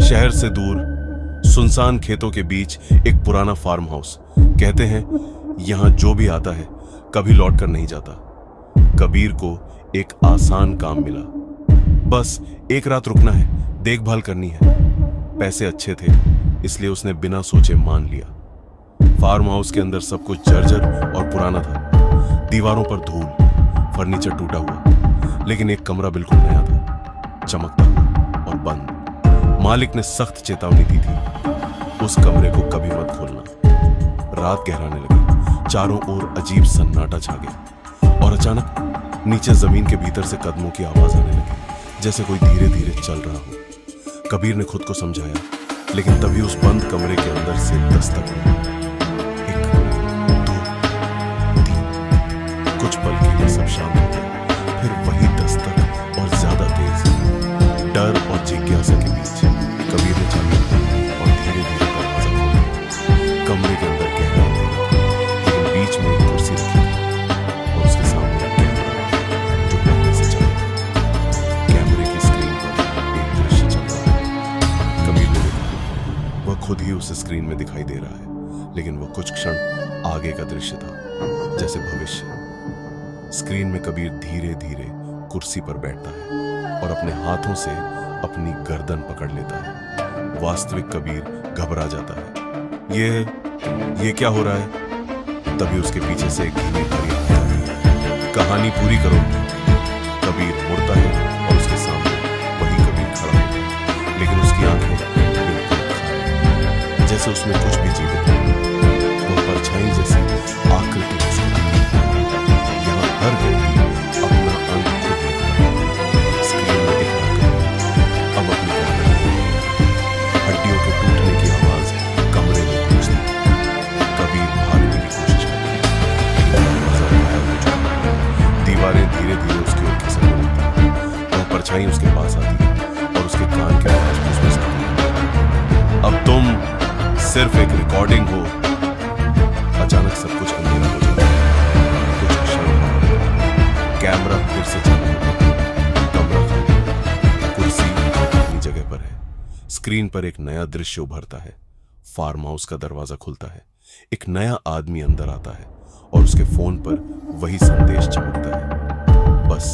शहर से दूर सुनसान खेतों के बीच एक पुराना फार्म हाउस। कहते हैं यहां जो भी आता है कभी लौट कर नहीं जाता। कबीर को एक आसान काम मिला, बस एक रात रुकना है, देखभाल करनी है। पैसे अच्छे थे इसलिए उसने बिना सोचे मान लिया। फार्म हाउस के अंदर सब कुछ जर्जर और पुराना था। दीवारों पर धूल, फर्नीचर टूटा हुआ, लेकिन एक कमरा बिल्कुल नया था, चमकता हुआ और बंद। मालिक ने सख्त चेतावनी दी थी, उस कमरे को कभी मत खोलना। रात गहराने लगी, चारों ओर अजीब सन्नाटा छा गया और अचानक नीचे जमीन के भीतर से कदमों की आवाज आने लगी, जैसे कोई धीरे धीरे चल रहा हो। कबीर ने खुद को समझाया, लेकिन तभी उस बंद कमरे के अंदर से दस्तक हुई। 1, 2, 3। कुछ पल के लिए सब शांत हो गया, फिर वही दस्तक और ज्यादा तेज। डर और जिज्ञासा के बीच कबीर ने चाबी और धीरे धीरे दरवाजा खोला। कमरे के अंदर गहरा अंधेरा था, लेकिन बीच में एक कुर्सी रखी थी और उसके सामने एक कैमरा जो पहले से चल रहा था। कैमरे की स्क्रीन पर एक दृश्य चल रहा है। कबीर ने देखा, वह खुद ही उस स्क्रीन में दिखाई दे रहा है, लेकिन वह कुछ क्षण आगे का दृश्य था, जैसे भविष्य। स्क्रीन में कबीर धीरे धीरे कुर्सी पर बैठता है और अपने हाथों से अपनी गर्दन पकड़ लेता है। वास्तविक कबीर घबरा जाता है। ये क्या हो रहा है? तभी उसके पीछे से एक धीमी फरियाद आती है, कहानी पूरी करो। कबीर मुड़ता है और उसके सामने वही कबीर खड़ा होता है, लेकिन उसकी आंखें बिल्कुल खाली, जैसे उसमें कुछ भी जीवित नहीं। वो परछाई जैसी आकृति उसको दिखती है। यहाँ हर व्यक्ति अपना अंत खुद देखता है। स्क्रीन में दिख रहा कबीर अब अपनी गर्दन में हड्डियों के टूटने की आवाज कमरे में गूंजती है। कबीर भागने की कोशिश करता है, लेकिन दरवाजा गायब हो चुका है। दीवारें धीरे धीरे उसकी ओर खिसकने लगती हैं। वह परछाई उसके पास आती है और उसके कान के पास फुसफुसाती है, अब तुम सिर्फ एक रिकॉर्डिंग हो। अचानक सब कुछ अंधेरा हो जाता है। कुछ क्षण बाद कैमरा फिर से चालू होता है। कमरा खाली, कुर्सी अपनी जगह पर है। स्क्रीन पर एक नया दृश्य उभरता है। फार्म हाउस का दरवाजा खुलता है। एक नया आदमी अंदर आता है और उसके फोन पर वही संदेश चमकता है, बस